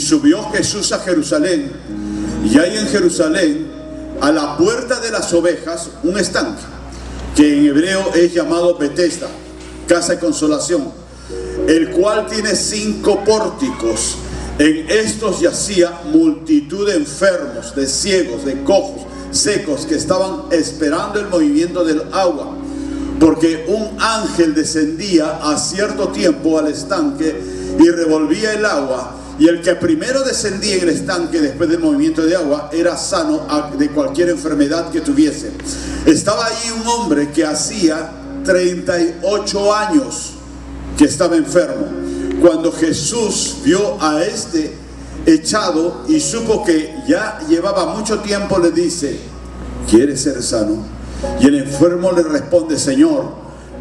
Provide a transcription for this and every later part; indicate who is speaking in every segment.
Speaker 1: subió Jesús a Jerusalén, y hay en Jerusalén, a la puerta de las ovejas, un estanque, que en hebreo es llamado Betesda, casa de consolación, el cual tiene 5 pórticos. En estos yacía multitud de enfermos, de ciegos, de cojos, secos, que estaban esperando el movimiento del agua, porque un ángel descendía a cierto tiempo al estanque y revolvía el agua, y el que primero descendía en el estanque después del movimiento de agua era sano de cualquier enfermedad que tuviese. Estaba allí un hombre que hacía 38 años que estaba enfermo. Cuando Jesús vio a este echado y supo que ya llevaba mucho tiempo, le dice: ¿quieres ser sano? Y el enfermo le responde: Señor,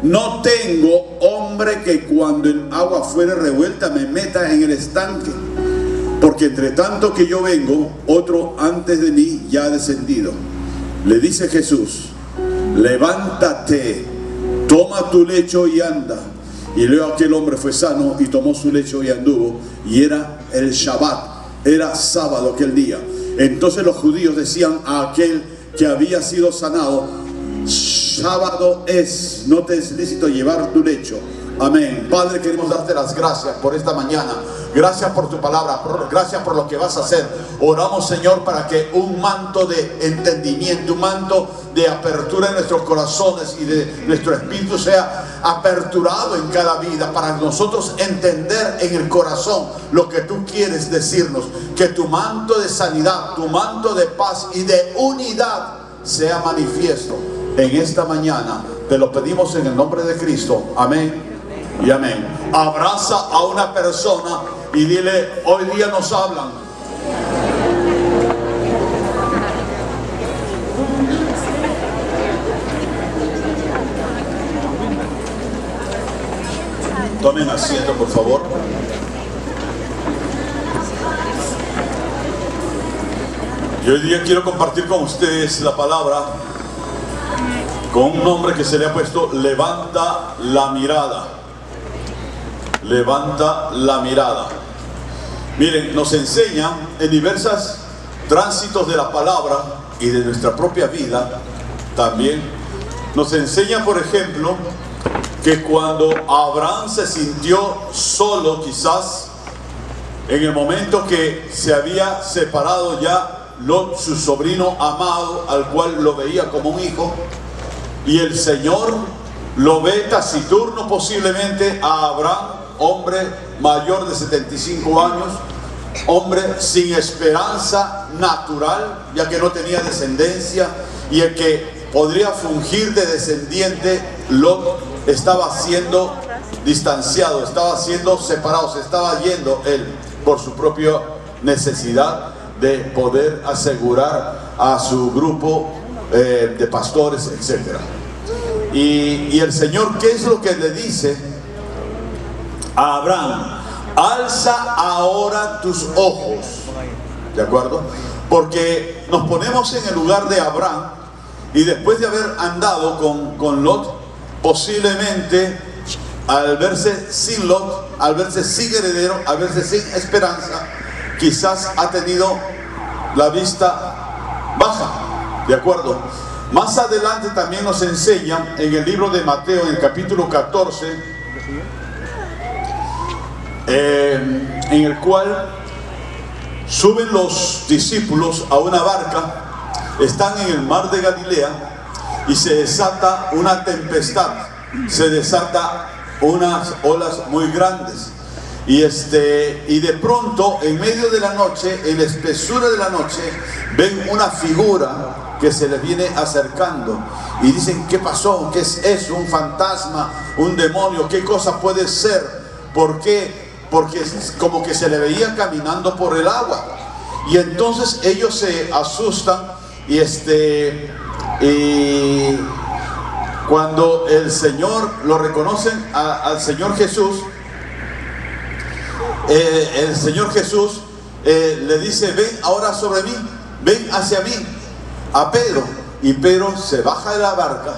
Speaker 1: no tengo hombre que cuando el agua fuere revuelta me meta en el estanque, porque entre tanto que yo vengo, otro antes de mí ya ha descendido. Le dice Jesús: levántate, toma tu lecho y anda. Y luego aquel hombre fue sano y tomó su lecho y anduvo. Y era el Shabbat, era sábado aquel día. Entonces los judíos decían a aquel que había sido sanado: sábado es, no te es lícito llevar tu lecho. Amén. Padre, queremos darte las gracias por esta mañana. Gracias por tu palabra, gracias por lo que vas a hacer. Oramos, Señor, para que un manto de entendimiento, un manto de apertura en nuestros corazones y de nuestro espíritu sea aperturado en cada vida, para nosotros entender en el corazón lo que tú quieres decirnos. Que tu manto de sanidad, tu manto de paz y de unidad sea manifiesto en esta mañana. Te lo pedimos en el nombre de Cristo. Amén y amén. Abraza a una persona y dile: hoy día nos hablan. Tomen asiento, por favor. Y hoy día quiero compartir con ustedes la palabra con un nombre que se le ha puesto: levanta la mirada. Levanta la mirada. Miren, nos enseña en diversos tránsitos de la palabra y de nuestra propia vida también. Nos enseña, por ejemplo, que cuando Abraham se sintió solo, quizás en el momento que se había separado ya Lot, su sobrino amado, al cual lo veía como un hijo, y el Señor lo ve taciturno posiblemente a Abraham, hombre mayor de 75 años, hombre sin esperanza natural, ya que no tenía descendencia, y el que podría fungir de descendiente, Lot, estaba siendo distanciado, estaba siendo separado, se estaba yendo él por su propia necesidad de poder asegurar a su grupo de pastores, etc. Y el Señor, ¿qué es lo que le dice a Abraham? Alza ahora tus ojos. ¿De acuerdo? Porque nos ponemos en el lugar de Abraham, y después de haber andado con Lot, posiblemente al verse sin Lot, al verse sin heredero, al verse sin esperanza, quizás ha tenido la vista baja. ¿De acuerdo? Más adelante también nos enseña en el libro de Mateo, en el capítulo 14, en el cual suben los discípulos a una barca, están en el mar de Galilea y se desata una tempestad, se desata unas olas muy grandes, y de pronto, en medio de la noche, en la espesura de la noche, ven una figura que se les viene acercando y dicen: ¿qué pasó? ¿Qué es eso? ¿Un fantasma? ¿Un demonio? ¿Qué cosa puede ser? ¿Por qué? Porque como que se le veía caminando por el agua. Y entonces ellos se asustan, y cuando el Señor lo reconocen al Señor Jesús, el Señor Jesús le dice: ven ahora sobre mí, ven hacia mí, a Pedro. Y Pedro se baja de la barca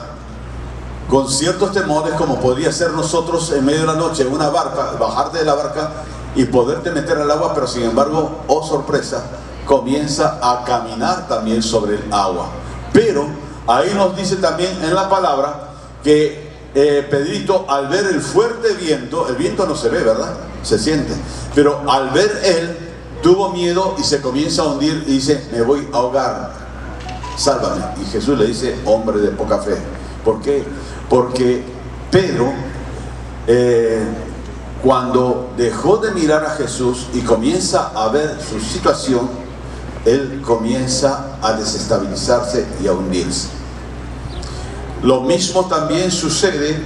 Speaker 1: con ciertos temores, como podría ser nosotros en medio de la noche en una barca, bajarte de la barca y poderte meter al agua, pero sin embargo, oh sorpresa, comienza a caminar también sobre el agua. Pero ahí nos dice también en la palabra que Pedrito, al ver el fuerte viento, el viento no se ve, ¿verdad? Se siente, pero al ver él, tuvo miedo y se comienza a hundir y dice: me voy a ahogar, sálvame. Y Jesús le dice: hombre de poca fe. ¿Por qué? Porque Pedro, cuando dejó de mirar a Jesús y comienza a ver su situación, él comienza a desestabilizarse y a hundirse. Lo mismo también sucede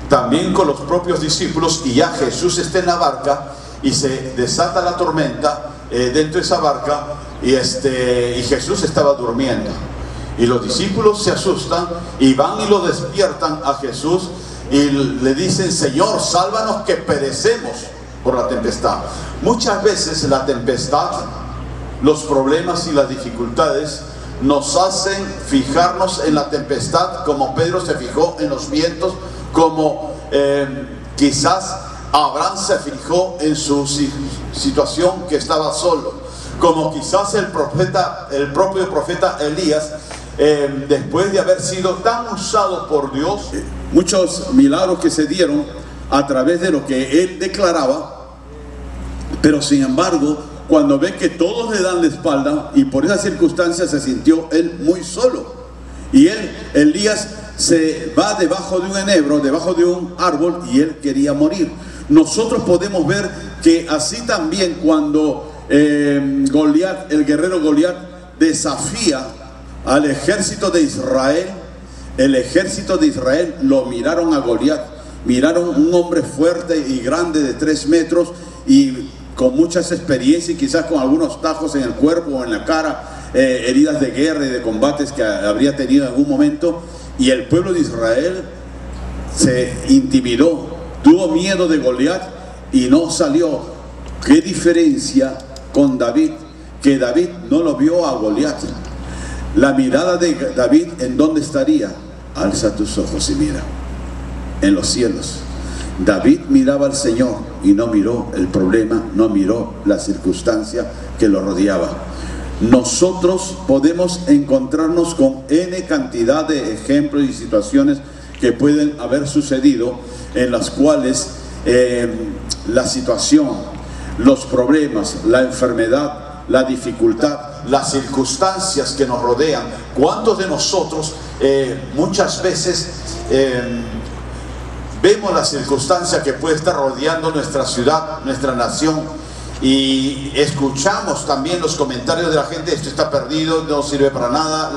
Speaker 1: también con los propios discípulos, y ya Jesús está en la barca y se desata la tormenta dentro de esa barca, y Jesús estaba durmiendo, y los discípulos se asustan y van y lo despiertan a Jesús y le dicen: Señor, sálvanos que perecemos por la tempestad. Muchas veces la tempestad, los problemas y las dificultades nos hacen fijarnos en la tempestad, como Pedro se fijó en los vientos, como quizás Abraham se fijó en su situación, que estaba solo, como quizás el propio profeta Elías, después de haber sido tan usado por Dios, muchos milagros que se dieron a través de lo que él declaraba, pero sin embargo, cuando ve que todos le dan la espalda, y por esa circunstancia se sintió él muy solo, y Elías se va debajo de un enebro, debajo de un árbol, y él quería morir. Nosotros podemos ver que así también cuando Goliat, el guerrero Goliat, desafía al ejército de Israel, el ejército de Israel lo miraron a Goliat, miraron un hombre fuerte y grande de 3 metros y con muchas experiencias, y quizás con algunos tajos en el cuerpo o en la cara, heridas de guerra y de combates que habría tenido en algún momento, y el pueblo de Israel se intimidó, tuvo miedo de Goliat y no salió. ¿Qué diferencia con David? Que David no lo vio a Goliat. La mirada de David, ¿en dónde estaría? Alza tus ojos y mira, en los cielos. David miraba al Señor y no miró el problema, no miró la circunstancia que lo rodeaba. Nosotros podemos encontrarnos con N cantidad de ejemplos y situaciones que pueden haber sucedido, en las cuales la situación, los problemas, la enfermedad, la dificultad, las circunstancias que nos rodean. ¿Cuántos de nosotros muchas veces vemos la circunstancia que puede estar rodeando nuestra ciudad, nuestra nación, y escuchamos también los comentarios de la gente: esto está perdido, no sirve para nada,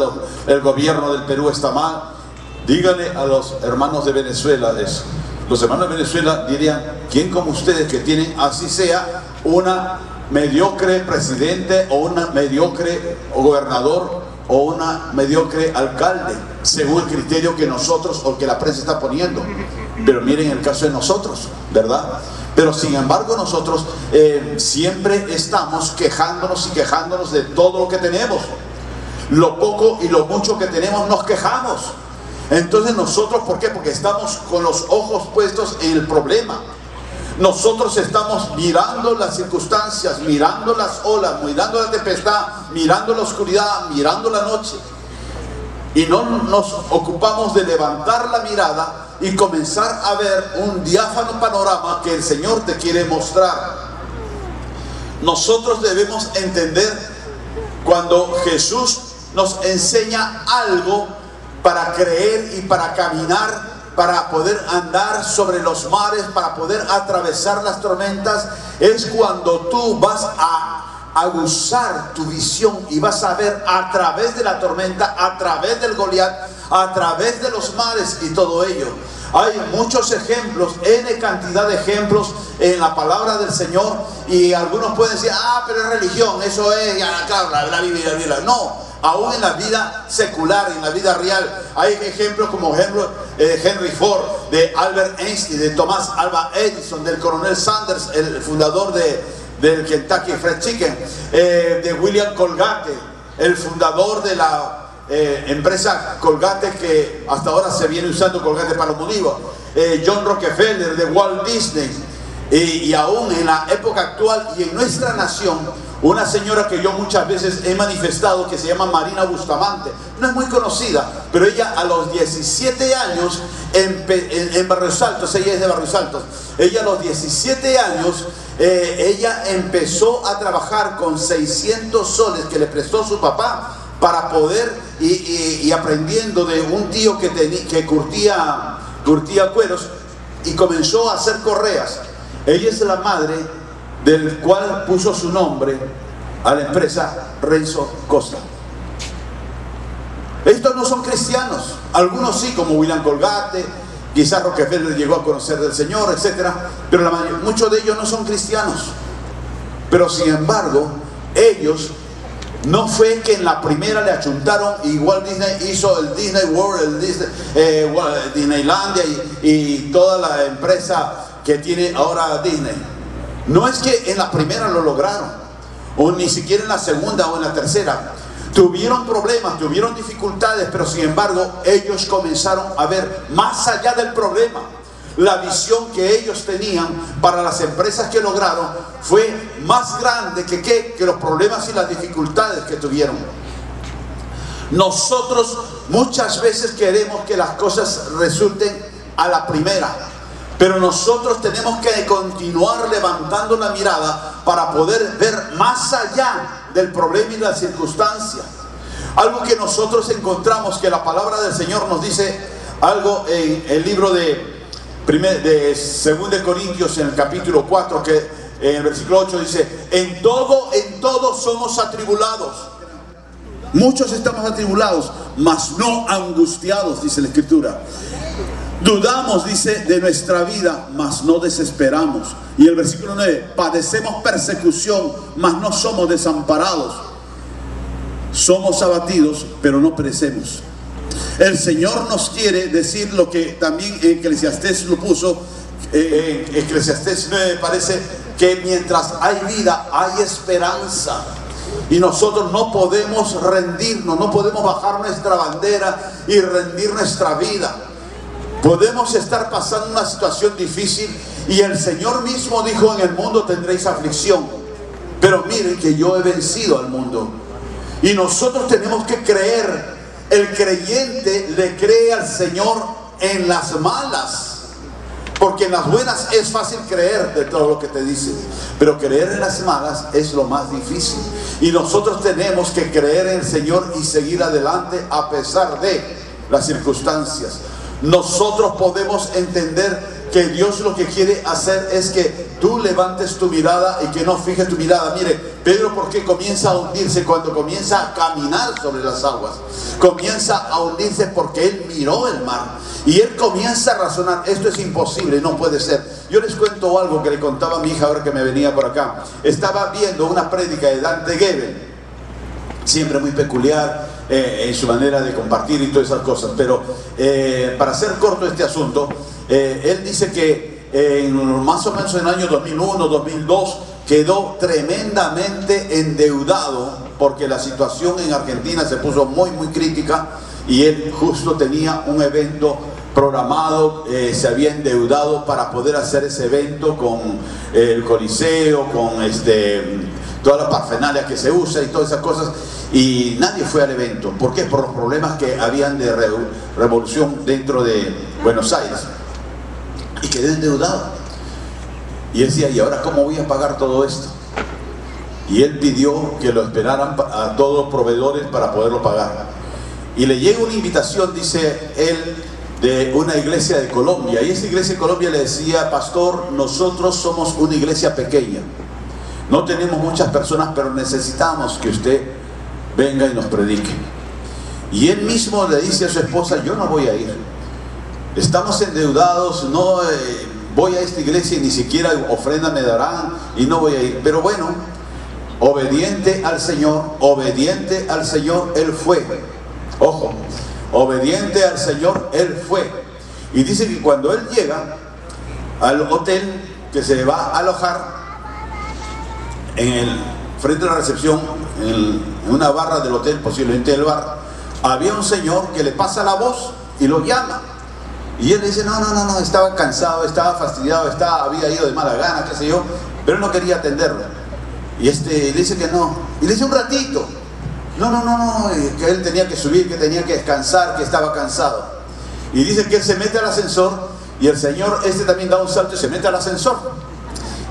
Speaker 1: el gobierno del Perú está mal? Díganle a los hermanos de Venezuela eso. Los hermanos de Venezuela dirían: ¿quién como ustedes, que tienen, así sea, una mediocre presidente o una mediocre gobernador o una mediocre alcalde, según el criterio que nosotros o que la prensa está poniendo? Pero miren el caso de nosotros, ¿verdad? Pero sin embargo nosotros siempre estamos quejándonos y quejándonos de todo lo que tenemos. Lo poco y lo mucho que tenemos nos quejamos. Entonces nosotros, ¿por qué? Porque estamos con los ojos puestos en el problema. Nosotros estamos mirando las circunstancias, mirando las olas, mirando la tempestad, mirando la oscuridad, mirando la noche, y no nos ocupamos de levantar la mirada y comenzar a ver un diáfano panorama que el Señor te quiere mostrar. Nosotros debemos entender, cuando Jesús nos enseña algo para creer y para caminar, para poder andar sobre los mares, para poder atravesar las tormentas, es cuando tú vas a aguzar tu visión y vas a ver a través de la tormenta, a través del Goliat, a través de los mares y todo ello. Hay muchos ejemplos, N cantidad de ejemplos en la palabra del Señor, y algunos pueden decir: ah, pero es religión, eso es, ya, claro, la Biblia. No, aún en la vida secular, en la vida real, hay ejemplos como Henry Ford, de Albert Einstein, de Thomas Alva Edison, del coronel Sanders, el fundador del Kentucky Fried Chicken, de William Colgate, el fundador de la empresa Colgate, que hasta ahora se viene usando Colgate para los Palmolive, John Rockefeller, de Walt Disney, y aún en la época actual y en nuestra nación, una señora que yo muchas veces he manifestado, que se llama Marina Bustamante. No es muy conocida, pero ella a los 17 años en Barrios Altos, ella es de Barrios Altos, ella a los 17 años ella empezó a trabajar con 600 soles que le prestó su papá para poder, y aprendiendo de un tío que curtía cueros, y comenzó a hacer correas. Ella es la madre del cual puso su nombre a la empresa Renzo Costa. Estos no son cristianos, algunos sí, como William Colgate, quizás Rockefeller llegó a conocer del Señor, etc. Pero muchos de ellos no son cristianos. Pero sin embargo, ellos, no fue que en la primera le achuntaron, igual Disney hizo el Disney World, el Disneylandia y toda la empresa que tiene ahora Disney. No es que en la primera lo lograron, o ni siquiera en la segunda o en la tercera. Tuvieron problemas, tuvieron dificultades, pero sin embargo ellos comenzaron a ver más allá del problema. La visión que ellos tenían para las empresas que lograron fue más grande que los problemas y las dificultades que tuvieron. Nosotros muchas veces queremos que las cosas resulten a la primera, pero nosotros tenemos que continuar levantando la mirada para poder ver más allá del problema y la circunstancia. Algo que nosotros encontramos, que la palabra del Señor nos dice algo en el libro de 2 Corintios, en el capítulo 4, que en el versículo 8 dice: en todo somos atribulados. Muchos estamos atribulados, mas no angustiados, dice la Escritura. Dudamos, dice, de nuestra vida, mas no desesperamos. Y el versículo 9: padecemos persecución, mas no somos desamparados. Somos abatidos, pero no perecemos. El Señor nos quiere decir lo que también Eclesiastés lo puso. Eclesiastés 9 parece que mientras hay vida, hay esperanza. Y nosotros no podemos rendirnos, no podemos bajar nuestra bandera y rendir nuestra vida. Podemos estar pasando una situación difícil, y el Señor mismo dijo: en el mundo tendréis aflicción, pero miren que yo he vencido al mundo. Y nosotros tenemos que creer. El creyente le cree al Señor en las malas, porque en las buenas es fácil creer de todo lo que te dicen, pero creer en las malas es lo más difícil. Y nosotros tenemos que creer en el Señor y seguir adelante a pesar de las circunstancias. Nosotros podemos entender que Dios lo que quiere hacer es que tú levantes tu mirada y que no fijes tu mirada. Mire, Pedro, ¿por qué comienza a hundirse cuando comienza a caminar sobre las aguas? Comienza a hundirse porque él miró el mar y él comienza a razonar: esto es imposible, no puede ser. Yo les cuento algo que le contaba a mi hija ahora que me venía por acá. Estaba viendo una prédica de Dante Gebel, siempre muy peculiar en su manera de compartir y todas esas cosas, pero para hacer corto este asunto, él dice que más o menos en el año 2001, 2002 quedó tremendamente endeudado porque la situación en Argentina se puso muy crítica, y él justo tenía un evento programado, se había endeudado para poder hacer ese evento con el Coliseo, con toda la parfernalia que se usa y todas esas cosas, y nadie fue al evento. ¿Por qué? Por los problemas que habían de revolución dentro de Buenos Aires, y quedé endeudado. Y él decía: ¿y ahora cómo voy a pagar todo esto? Y él pidió que lo esperaran a todos los proveedores para poderlo pagar. Y le llega una invitación, dice él, de una iglesia de Colombia. Y esa iglesia de Colombia le decía: pastor, nosotros somos una iglesia pequeña, no tenemos muchas personas, pero necesitamos que usted venga y nos predique. Y él mismo le dice a su esposa: yo no voy a ir, estamos endeudados, no voy a esta iglesia y ni siquiera ofrenda me darán, y no voy a ir. Pero bueno, obediente al Señor, él fue. Ojo, obediente al Señor, él fue. Y dice que cuando él llega al hotel que se va a alojar, frente a la recepción, en una barra del hotel, posiblemente el bar, había un señor que le pasa la voz y lo llama.
Speaker 2: Y él le dice, no, estaba cansado, estaba fastidiado, había ido de mala gana, qué sé yo, pero él no quería atenderlo. Y le dice que no. Y le dice un ratito. No, que él tenía que subir, que tenía que descansar, que estaba cansado. Y dice que él se mete al ascensor y el señor también da un salto y se mete al ascensor.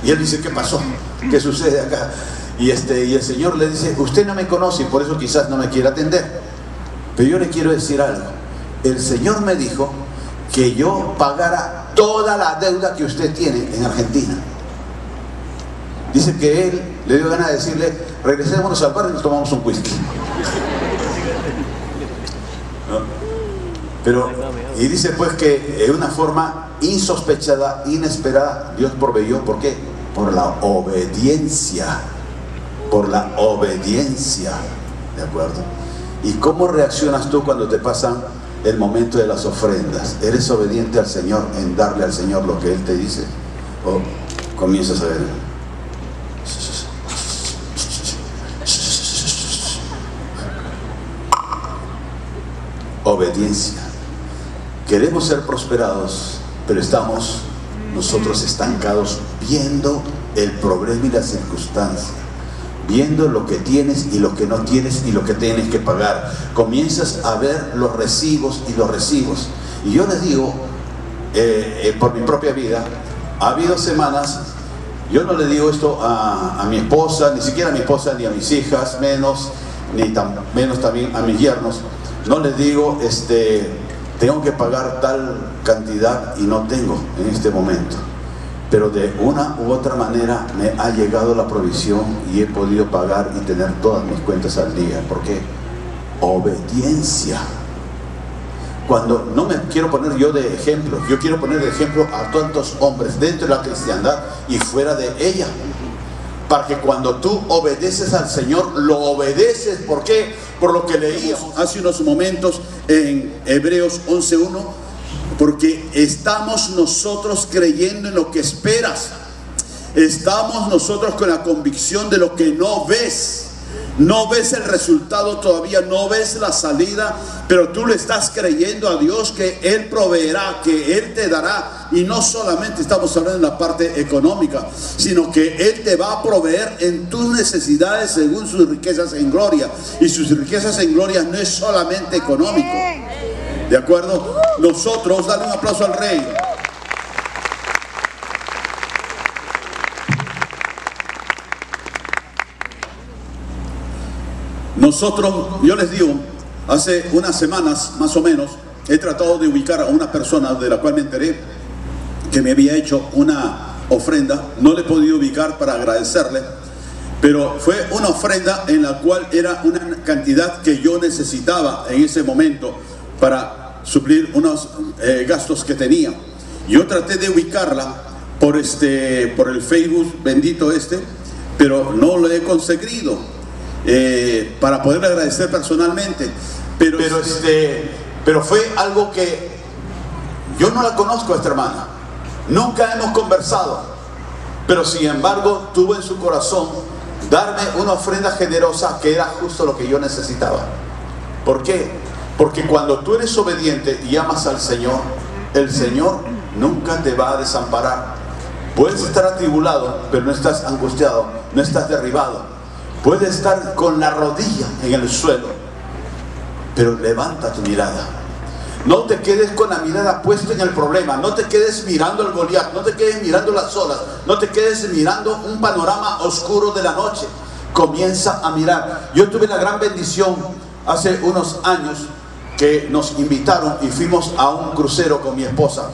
Speaker 2: Y él dice, ¿qué pasó? ¿Qué sucede acá? Y el señor le dice, usted no me conoce y por eso quizás no me quiere atender. Pero yo le quiero decir algo. El señor me dijo que yo pagara toda la deuda que usted tiene en Argentina. Dice que él le dio ganas de decirle, regresémonos al bar y nos tomamos un whisky. ¿No? Pero, y dice pues que de una forma insospechada, inesperada, Dios proveyó. ¿Por qué? Por la obediencia. Por la obediencia. ¿De acuerdo? ¿Y cómo reaccionas tú cuando te pasan el momento de las ofrendas? ¿Eres obediente al Señor en darle al Señor lo que Él te dice? ¿O comienzas a ver? Obediencia. Queremos ser prosperados, pero estamos nosotros estancados viendo el problema y la circunstancia, viendo lo que tienes y lo que no tienes y lo que tienes que pagar. Comienzas a ver los recibos y los recibos. Y yo les digo, por mi propia vida, ha habido semanas, yo no le digo esto a mi esposa, ni siquiera a mi esposa, ni a mis hijas, menos también a mis yernos. No les digo, tengo que pagar tal cantidad y no tengo en este momento. Pero de una u otra manera me ha llegado la provisión y he podido pagar y tener todas mis cuentas al día. ¿Por qué? Obediencia. Cuando no me quiero poner yo de ejemplo, yo quiero poner de ejemplo a tantos hombres dentro de la cristiandad y fuera de ella. Para que cuando tú obedeces al Señor, lo obedeces. ¿Por qué? Por lo que leíamos hace unos momentos en Hebreos 11:1. Porque estamos nosotros creyendo en lo que esperas. Estamos nosotros con la convicción de lo que no ves. No ves el resultado todavía, no ves la salida, pero tú le estás creyendo a Dios que Él proveerá, que Él te dará. Y no solamente estamos hablando en la parte económica, sino que Él te va a proveer en tus necesidades según sus riquezas en gloria. Y sus riquezas en gloria no es solamente económico. ¿De acuerdo? Nosotros, dale un aplauso al Rey. Nosotros, yo les digo, hace unas semanas más o menos, he tratado de ubicar a una persona de la cual me enteré que me había hecho una ofrenda. No le he podido ubicar para agradecerle, pero fue una ofrenda en la cual era una cantidad que yo necesitaba en ese momento para suplir unos gastos que tenía. Yo traté de ubicarla por el Facebook bendito pero no lo he conseguido para poder agradecer personalmente. Pero fue algo que yo no la conozco a esta hermana, nunca hemos conversado, pero sin embargo tuvo en su corazón darme una ofrenda generosa que era justo lo que yo necesitaba. ¿Por qué? Porque cuando tú eres obediente y amas al Señor, el Señor nunca te va a desamparar. Puedes estar atribulado, pero no estás angustiado, no estás derribado. Puedes estar con la rodilla en el suelo, pero levanta tu mirada. No te quedes con la mirada puesta en el problema, no te quedes mirando el Goliat, no te quedes mirando las olas, no te quedes mirando un panorama oscuro de la noche. Comienza a mirar. Yo tuve la gran bendición hace unos años que nos invitaron y fuimos a un crucero con mi esposa.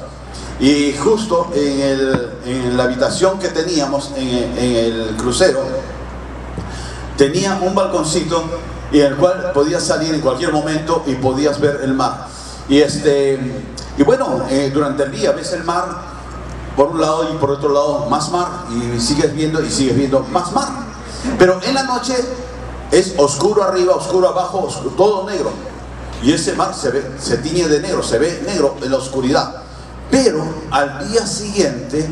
Speaker 2: Y justo en la habitación que teníamos en el crucero, tenía un balconcito en el cual podías salir en cualquier momento y podías ver el mar. Y bueno, durante el día ves el mar por un lado y por otro lado más mar, y sigues viendo más mar. Pero en la noche es oscuro arriba, oscuro abajo, todo negro. Y ese mar se tiñe de negro, se ve negro en la oscuridad. Pero al día siguiente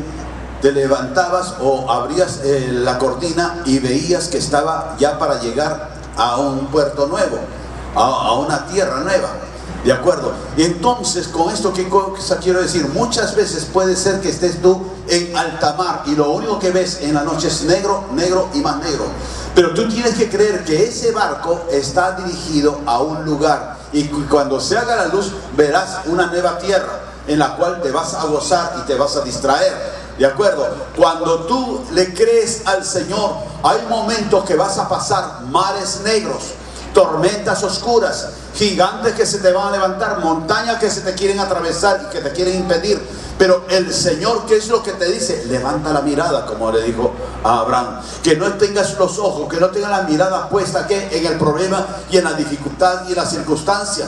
Speaker 2: te levantabas o abrías la cortina y veías que estaba ya para llegar a un puerto nuevo, a una tierra nueva. ¿De acuerdo? Y entonces, con esto, ¿qué cosa quiero decir? Muchas veces puede ser que estés tú en alta mar y lo único que ves en la noche es negro, negro y más negro. Pero tú tienes que creer que ese barco está dirigido a un lugar. Y cuando se haga la luz, verás una nueva tierra en la cual te vas a gozar y te vas a distraer. ¿De acuerdo? Cuando tú le crees al Señor, hay momentos que vas a pasar mares negros, tormentas oscuras, gigantes que se te van a levantar, montañas que se te quieren atravesar y que te quieren impedir. Pero el Señor, ¿qué es lo que te dice? Levanta la mirada, como le dijo a Abraham. Que no tengas los ojos, que no tengas la mirada puesta en el problema y en la dificultad y en la circunstancia,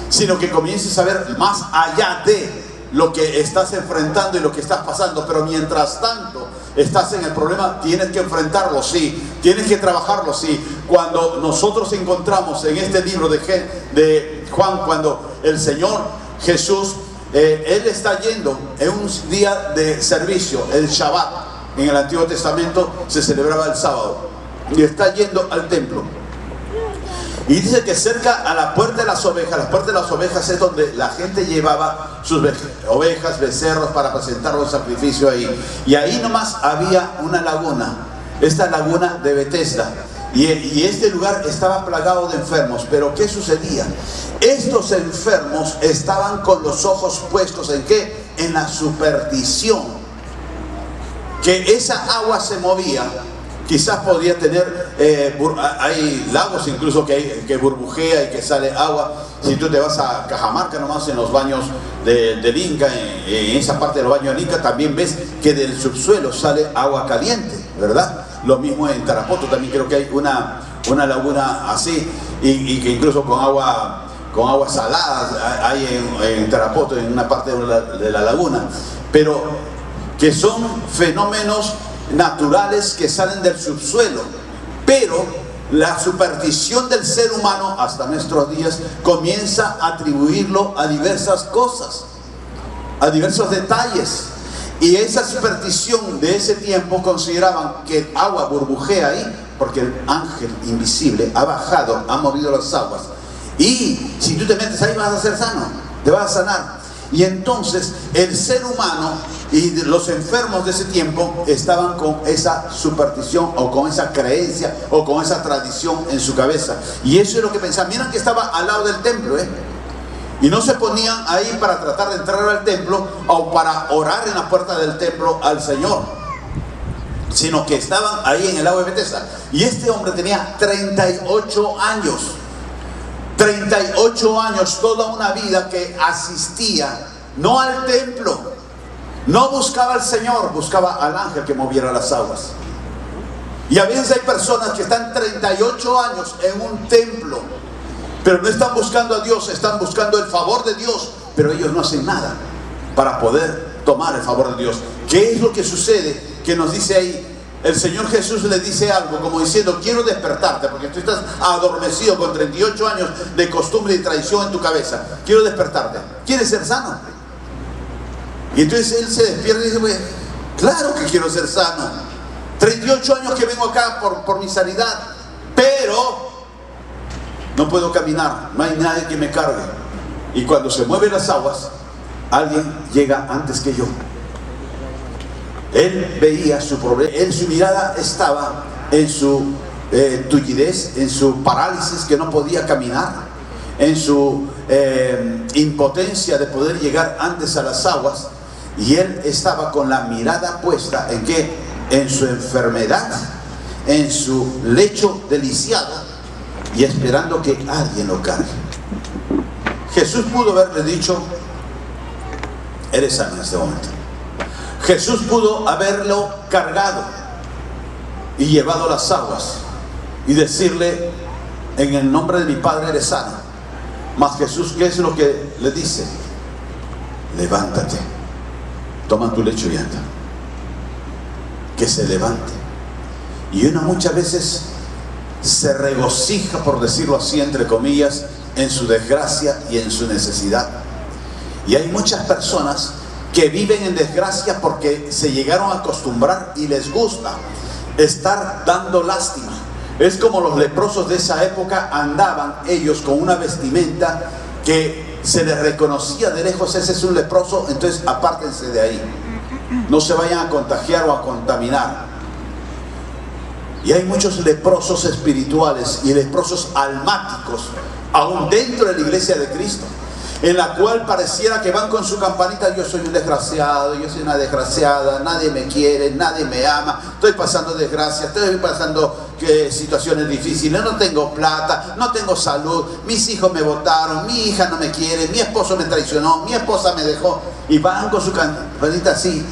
Speaker 2: sino que comiences a ver más allá de lo que estás enfrentando y lo que estás pasando. Pero mientras tanto estás en el problema, tienes que enfrentarlo, sí, tienes que trabajarlo, sí. Cuando nosotros encontramos en este libro de Juan, cuando el Señor Jesús, Él está yendo en un día de servicio, el Shabbat. En el Antiguo Testamento se celebraba el sábado, y está yendo al templo. Y dice que cerca a la puerta de las ovejas es donde la gente llevaba sus ovejas, becerros, para presentar un sacrificio ahí. Y ahí nomás había una laguna, esta laguna de Betesda. Y este lugar estaba plagado de enfermos. Pero ¿qué sucedía? Estos enfermos estaban con los ojos puestos ¿en qué? En la superstición. Que esa agua se movía. Quizás podía tener, hay lagos incluso que burbujea y que sale agua. Si tú te vas a Cajamarca nomás, en los baños del Inca, en esa parte de los baños del Inca, también ves que del subsuelo sale agua caliente, ¿verdad? Lo mismo en Tarapoto, también creo que hay una laguna así, y que incluso con agua salada hay en Tarapoto, en una parte de la laguna. Pero que son fenómenos naturales que salen del subsuelo. Pero la superstición del ser humano hasta nuestros días comienza a atribuirlo a diversas cosas, a diversos detalles. Y esa superstición de ese tiempo consideraban que el agua burbujea ahí porque el ángel invisible ha bajado, ha movido las aguas, y si tú te metes ahí vas a ser sano, te vas a sanar. Y entonces el ser humano y los enfermos de ese tiempo estaban con esa superstición o con esa creencia o con esa tradición en su cabeza. Y eso es lo que pensaban. Miren que estaba al lado del templo, y no se ponían ahí para tratar de entrar al templo o para orar en la puerta del templo al Señor, sino que estaban ahí en el lago de Betesda. Y este hombre tenía 38 años. 38 años, toda una vida que asistía no al templo, no buscaba al Señor, buscaba al ángel que moviera las aguas. Y a veces hay personas que están 38 años en un templo, pero no están buscando a Dios, están buscando el favor de Dios, pero ellos no hacen nada para poder tomar el favor de Dios. ¿Qué es lo que sucede? Que nos dice ahí, el Señor Jesús le dice algo como diciendo: quiero despertarte, porque tú estás adormecido con 38 años de costumbre y traición en tu cabeza. Quiero despertarte. ¿Quieres ser sano? Y entonces él se despierta y dice: pues, claro que quiero ser sano. 38 años que vengo acá por mi sanidad, pero no puedo caminar, no hay nadie que me cargue. Y cuando se mueven las aguas, alguien llega antes que yo. Él veía su problema, su mirada estaba en su tullidez, en su parálisis, que no podía caminar, en su impotencia de poder llegar antes a las aguas. Y él estaba con la mirada puesta ¿en qué? En su enfermedad, en su lecho deliciado, y esperando que alguien lo cargue. Jesús pudo haberle dicho: eres sano en este momento. Jesús pudo haberlo cargado y llevado a las aguas y decirle: en el nombre de mi Padre eres sano. Mas Jesús, ¿qué es lo que le dice? Levántate, toma tu lecho y anda. Que se levante. Y uno muchas veces se regocija, por decirlo así, entre comillas, en su desgracia y en su necesidad. Y hay muchas personas que viven en desgracia porque se llegaron a acostumbrar y les gusta estar dando lástima. Es como los leprosos de esa época, andaban ellos con una vestimenta que se le reconocía de lejos, ese es un leproso, entonces apártense de ahí. No se vayan a contagiar o a contaminar. Y hay muchos leprosos espirituales y leprosos almáticos, aún dentro de la iglesia de Cristo, en la cual pareciera que van con su campanita: yo soy un desgraciado, yo soy una desgraciada, nadie me quiere, nadie me ama, estoy pasando desgracia, estoy pasando situaciones difíciles, no tengo plata, no tengo salud, mis hijos me botaron, mi hija no me quiere, mi esposo me traicionó, mi esposa me dejó, y van con su campanita así.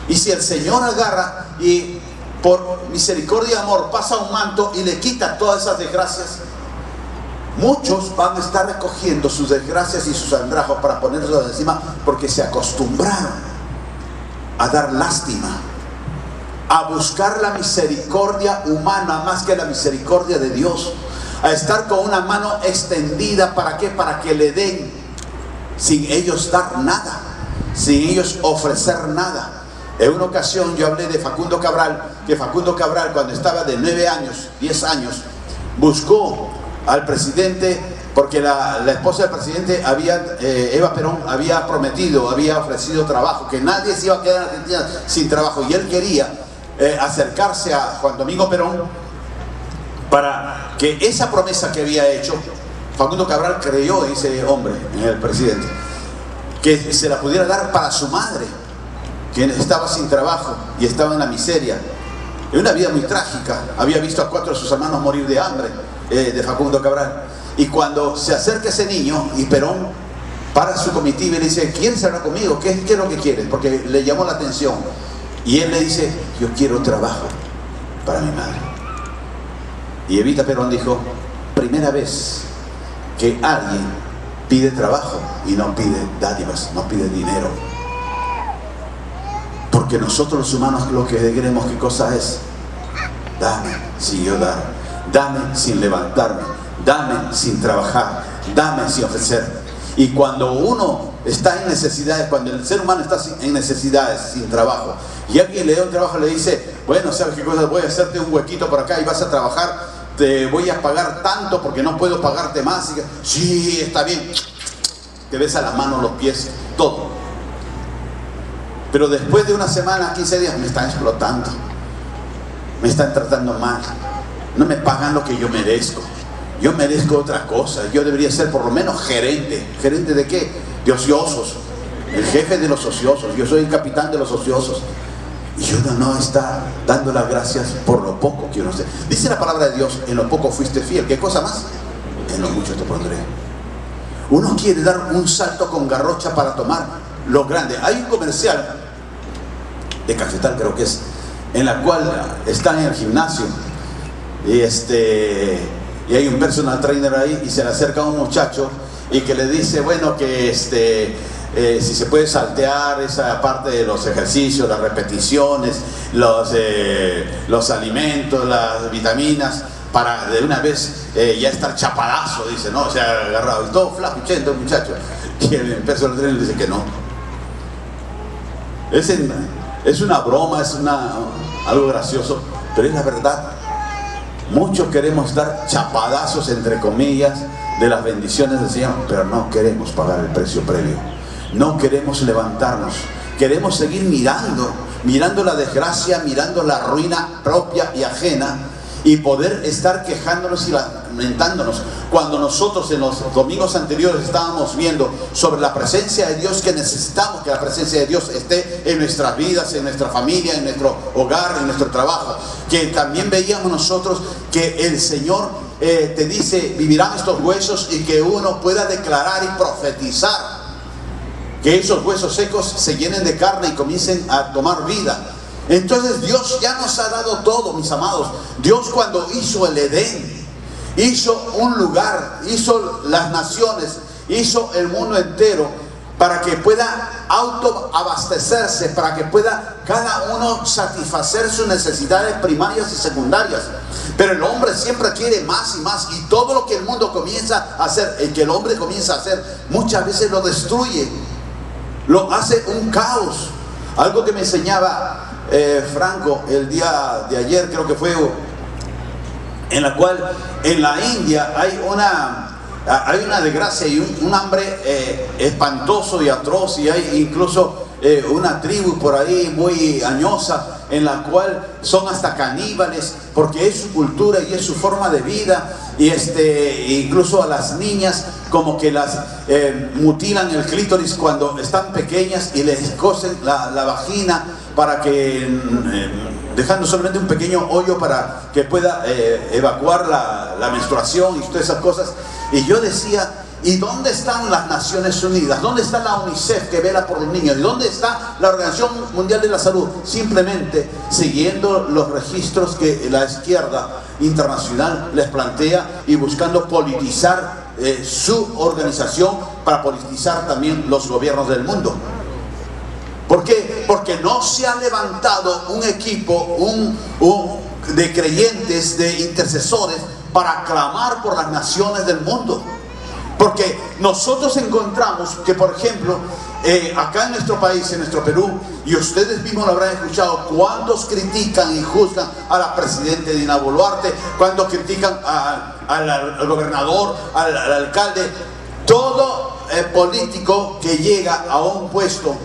Speaker 2: Y si el Señor agarra y por misericordia y amor pasa un manto y le quita todas esas desgracias, muchos van a estar recogiendo sus desgracias y sus andrajos para ponerlos encima, porque se acostumbraron a dar lástima, a buscar la misericordia humana más que la misericordia de Dios, a estar con una mano extendida. ¿Para qué? Para que le den, sin ellos dar nada, sin ellos ofrecer nada. En una ocasión yo hablé de Facundo Cabral, que Facundo Cabral, cuando estaba de 9 años, 10 años, buscó al presidente, porque la esposa del presidente, Eva Perón, había prometido, había ofrecido trabajo, que nadie se iba a quedar en Argentina sin trabajo, y él quería acercarse a Juan Domingo Perón para que esa promesa que había hecho, Facundo Cabral creyó en ese hombre, en el presidente, que se la pudiera dar para su madre, que estaba sin trabajo y estaba en la miseria, en una vida muy trágica. Había visto a 4 de sus hermanos morir de hambre, de Facundo Cabral. Y cuando se acerca ese niño, y Perón para su comitiva y le dice: ¿quieres hablar conmigo? ¿Qué es lo que quieres? Porque le llamó la atención. Y él le dice: yo quiero trabajo para mi madre. Y Evita Perón dijo: primera vez que alguien pide trabajo y no pide dádivas, no pide dinero. Porque nosotros los humanos lo que queremos, ¿qué cosa es? Dame sin yo dar, dame sin levantarme, dame sin trabajar, dame sin ofrecer. Y cuando uno está en necesidades, cuando el ser humano está en necesidades, sin trabajo, y alguien le da un trabajo, le dice: bueno, ¿sabes qué cosa? Voy a hacerte un huequito por acá y vas a trabajar, te voy a pagar tanto porque no puedo pagarte más. Y, sí, está bien. Te besa las manos, los pies, todo. Pero después de una semana, 15 días, me están explotando, me están tratando mal, no me pagan lo que yo merezco, yo merezco otra cosa, yo debería ser por lo menos gerente. ¿Gerente de qué? De ociosos, el jefe de los ociosos, yo soy el capitán de los ociosos. Y uno no está dando las gracias por lo poco que uno sé. Dice la palabra de Dios: en lo poco fuiste fiel, ¿qué cosa más? En lo mucho te pondré. Uno quiere dar un salto con garrocha para tomar lo grande. Hay un comercial de Cafetal, creo que es, en la cual están en el gimnasio y hay un personal trainer ahí, y se le acerca a un muchacho y que le dice: bueno, que si se puede saltear esa parte de los ejercicios, las repeticiones, los alimentos, las vitaminas, para de una vez ya estar chapadazo, dice, ¿no? O sea, agarrado, y todo flacuchento el muchacho. Y el personal trainer dice que no. Es una broma, es algo gracioso, pero es la verdad. Muchos queremos dar chapadazos, entre comillas, de las bendiciones del Señor, pero no queremos pagar el precio previo. No queremos levantarnos. Queremos seguir mirando la desgracia, mirando la ruina propia y ajena, y poder estar quejándonos y lamentándonos, cuando nosotros en los domingos anteriores estábamos viendo sobre la presencia de Dios, que necesitamos que la presencia de Dios esté en nuestras vidas, en nuestra familia, en nuestro hogar, en nuestro trabajo. Que también veíamos nosotros que el Señor te dice: vivirán estos huesos, y que uno pueda declarar y profetizar que esos huesos secos se llenen de carne y comiencen a tomar vida. Entonces Dios ya nos ha dado todo, mis amados. Dios, cuando hizo el Edén, hizo un lugar, hizo las naciones, hizo el mundo entero para que pueda autoabastecerse, para que pueda cada uno satisfacer sus necesidades primarias y secundarias. Pero el hombre siempre quiere más y más, y todo lo que el mundo comienza a hacer, el que el hombre comienza a hacer, muchas veces lo destruye, lo hace un caos. Algo que me enseñaba Franco el día de ayer, creo que fue, en la cual en la India hay hay una desgracia y un hambre espantoso y atroz, y hay incluso una tribu por ahí muy añosa en la cual son hasta caníbales, porque es su cultura y es su forma de vida. Y incluso a las niñas como que las mutilan el clítoris cuando están pequeñas y les cosen la vagina para que dejando solamente un pequeño hoyo para que pueda evacuar la menstruación y todas esas cosas. Y yo decía, ¿y dónde están las Naciones Unidas? ¿Dónde está la UNICEF que vela por los niños? ¿Y dónde está la Organización Mundial de la Salud? Simplemente siguiendo los registros que la izquierda internacional les plantea y buscando politizar su organización para politizar también los gobiernos del mundo. ¿Por qué? Porque no se ha levantado un equipo de creyentes, de intercesores para clamar por las naciones del mundo. Porque nosotros encontramos que, por ejemplo, acá en nuestro país, en nuestro Perú, y ustedes mismos lo habrán escuchado, cuántos critican y juzgan a la presidenta Dina Boluarte, cuántos critican al gobernador, al alcalde. Todo político que llega a un puesto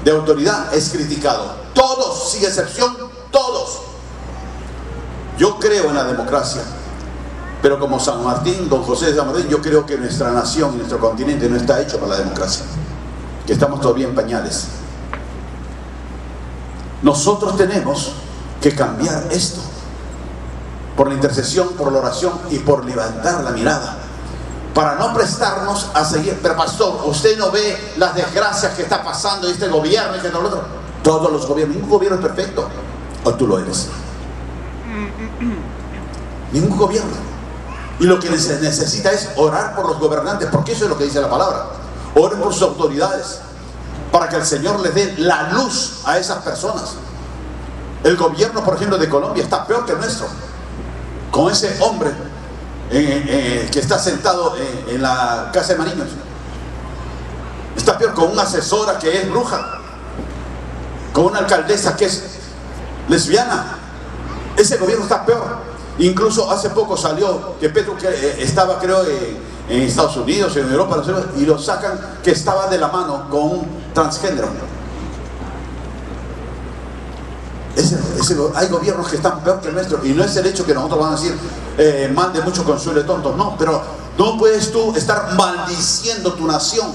Speaker 2: de autoridad es criticado. Todos, sin excepción, todos. Yo creo en la democracia, pero como San Martín, don José de San Martín, yo creo que nuestra nación y nuestro continente no está hecho para la democracia, que estamos todavía en pañales. Nosotros tenemos que cambiar esto por la intercesión, por la oración y por levantar la mirada, para no prestarnos a seguir. Pero pastor, usted no ve las desgracias que está pasando este gobierno y que no lo otro. Todos los gobiernos, ningún gobierno es perfecto, o tú lo eres. Ningún gobierno. Y lo que se necesita es orar por los gobernantes, porque eso es lo que dice la palabra. Oren por sus autoridades, para que el Señor les dé la luz a esas personas. El gobierno, por ejemplo, de Colombia está peor que el nuestro, con ese hombre que está sentado en la Casa de Mariños. Está peor con una asesora que es bruja, con una alcaldesa que es lesbiana. Ese gobierno está peor. Incluso hace poco salió que Petro estaba, creo, en Estados Unidos, en Europa, no sé, y lo sacan que estaba de la mano con un transgénero. Hay gobiernos que están peor que el nuestro, y no es el hecho que nosotros van a decir mal de mucho consuelo de tontos, no, pero no puedes tú estar maldiciendo tu nación.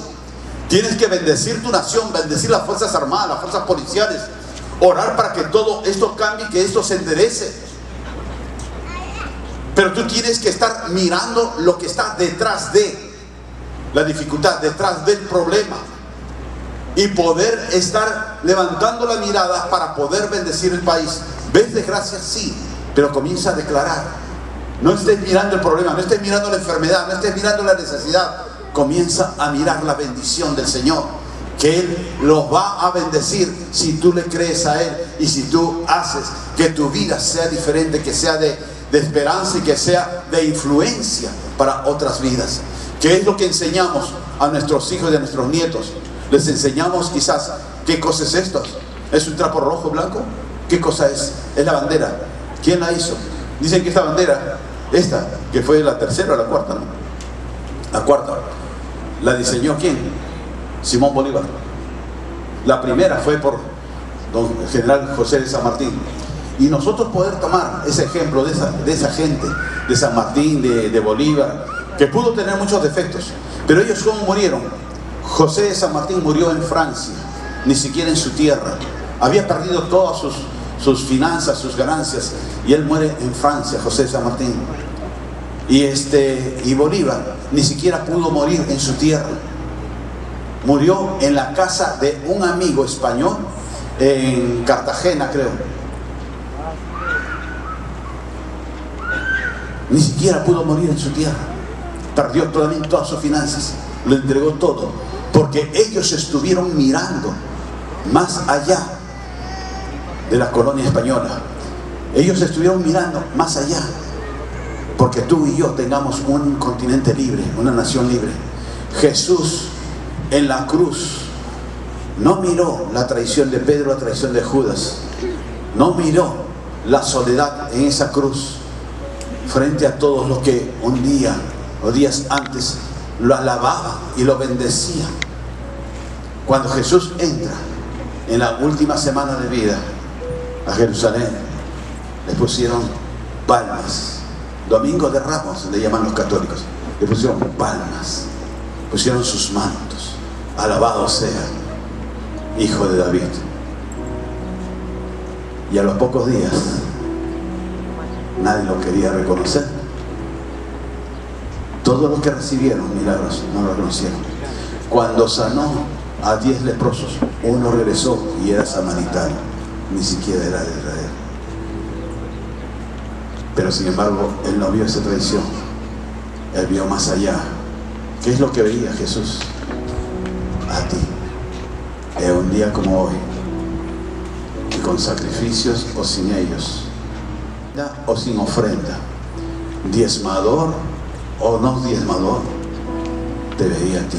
Speaker 2: Tienes que bendecir tu nación, bendecir las fuerzas armadas, las fuerzas policiales, orar para que todo esto cambie, que esto se enderece. Pero tú tienes que estar mirando lo que está detrás de la dificultad, detrás del problema, y poder estar levantando la mirada para poder bendecir el país. ¿Ves desgracia? Sí, pero comienza a declarar. No estés mirando el problema, no estés mirando la enfermedad, no estés mirando la necesidad. Comienza a mirar la bendición del Señor, que Él los va a bendecir si tú le crees a Él y si tú haces que tu vida sea diferente, que sea de esperanza y que sea de influencia para otras vidas. ¿Qué es lo que enseñamos a nuestros hijos y a nuestros nietos? Les enseñamos quizás, ¿qué cosa es esto? ¿Es un trapo rojo, blanco? ¿Qué cosa es? Es la bandera. ¿Quién la hizo? Dicen que esta bandera, esta, que fue la tercera o la cuarta, ¿no? La cuarta. ¿La diseñó quién? Simón Bolívar. La primera fue por don general José de San Martín. Y nosotros poder tomar ese ejemplo de esa gente, de San Martín, de Bolívar, que pudo tener muchos defectos, pero ellos ¿cómo murieron? José de San Martín murió en Francia, ni siquiera en su tierra. Había perdido todas sus finanzas, sus ganancias, y él muere en Francia, José de San Martín. Y Bolívar ni siquiera pudo morir en su tierra. Murió en la casa de un amigo español en Cartagena, creo. Ni siquiera pudo morir en su tierra. Perdió todas sus finanzas, lo entregó todo, porque ellos estuvieron mirando más allá de la colonia española. Ellos estuvieron mirando más allá, porque tú y yo tengamos un continente libre, una nación libre. Jesús en la cruz no miró la traición de Pedro, la traición de Judas, no miró la soledad en esa cruz frente a todos los que un día o días antes, lo alababan y lo bendecían. Cuando Jesús entra en la última semana de vida a Jerusalén, le pusieron palmas. Domingo de Ramos le llaman los católicos. Le pusieron palmas, pusieron sus mantos. Alabado sea, Hijo de David. Y a los pocos días nadie lo quería reconocer. Todos los que recibieron milagros no lo reconocieron. Cuando sanó a 10 leprosos, uno regresó y era samaritano, ni siquiera era de Israel. Pero sin embargo, él no vio esa traición, él vio más allá. ¿Qué es lo que veía Jesús? A ti, en un día como hoy, y con sacrificios o sin ellos, o sin ofrenda, diezmador o no diezmador, te veía a ti,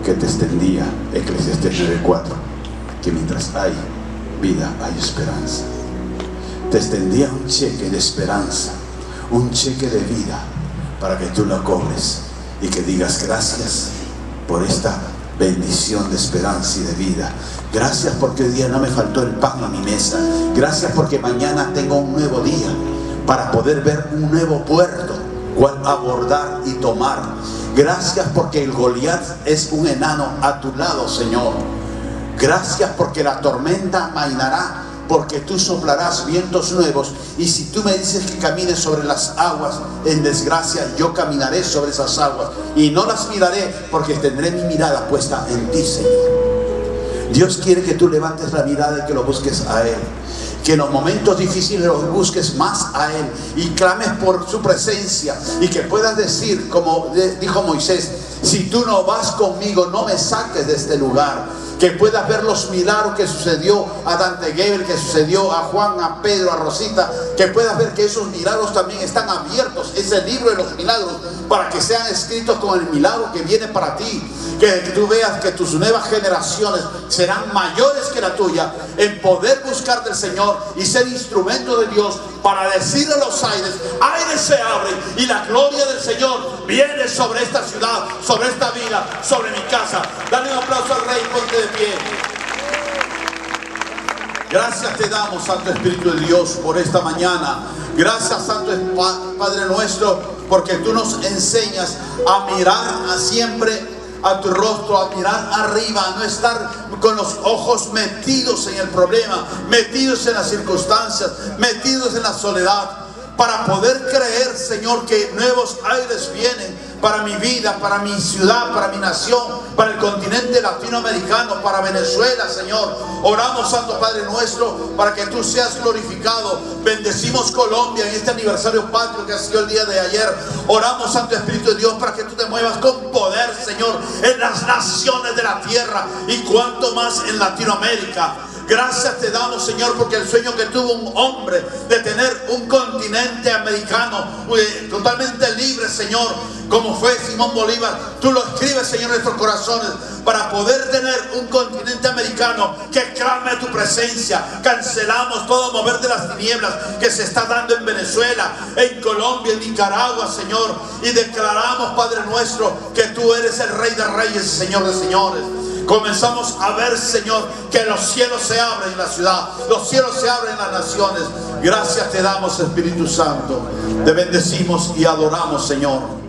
Speaker 2: que te extendía Eclesiastés 9:4, que mientras hay vida hay esperanza. Te extendía un cheque de esperanza, un cheque de vida, para que tú lo cobres y que digas gracias por esta bendición de esperanza y de vida. Gracias porque hoy día no me faltó el pan a mi mesa. Gracias porque mañana tengo un nuevo día para poder ver un nuevo puerto cual abordar y tomar. Gracias porque el Goliat es un enano a tu lado, Señor. Gracias porque la tormenta amainará, porque tú soplarás vientos nuevos, y si tú me dices que camine sobre las aguas en desgracia, yo caminaré sobre esas aguas y no las miraré, porque tendré mi mirada puesta en ti, Señor. Dios quiere que tú levantes la mirada y que lo busques a Él, que en los momentos difíciles lo busques más a Él y clames por su presencia, y que puedas decir, como dijo Moisés: si tú no vas conmigo, no me saques de este lugar. Que puedas ver los milagros que sucedió a Dante Gebel, que sucedió a Juan, a Pedro, a Rosita. Que puedas ver que esos milagros también están abiertos, ese libro de los milagros, para que sean escritos con el milagro que viene para ti. Que tú veas que tus nuevas generaciones serán mayores que la tuya en poder buscar del Señor y ser instrumento de Dios para decirle a los aires: aires se abren y la gloria del Señor viene sobre esta ciudad, sobre esta vida, sobre mi casa. Dale un aplauso al Rey, ponte de pie. Gracias te damos, Santo Espíritu de Dios, por esta mañana. Gracias, Santo Padre nuestro, porque tú nos enseñas a mirar siempre a tu rostro, a mirar arriba, a no estar con los ojos metidos en el problema, metidos en las circunstancias, metidos en la soledad, para poder creer, Señor, que nuevos aires vienen para mi vida, para mi ciudad, para mi nación, para el continente latinoamericano, para Venezuela, Señor. Oramos, Santo Padre nuestro, para que tú seas glorificado. Bendecimos Colombia en este aniversario patrio que ha sido el día de ayer. Oramos, Santo Espíritu de Dios, para que tú te muevas con poder, Señor, en las naciones de la tierra, y cuanto más en Latinoamérica. Gracias te damos, Señor, porque el sueño que tuvo un hombre de tener un continente americano totalmente libre, Señor, como fue Simón Bolívar, tú lo escribes, Señor, en nuestros corazones, para poder tener un continente americano que clame tu presencia. Cancelamos todo mover de las tinieblas que se está dando en Venezuela, en Colombia, en Nicaragua, Señor, y declaramos, Padre nuestro, que tú eres el Rey de Reyes y Señor de Señores. Comenzamos a ver, Señor, que los cielos se abren en la ciudad, los cielos se abren en las naciones. Gracias te damos, Espíritu Santo. Te bendecimos y adoramos, Señor.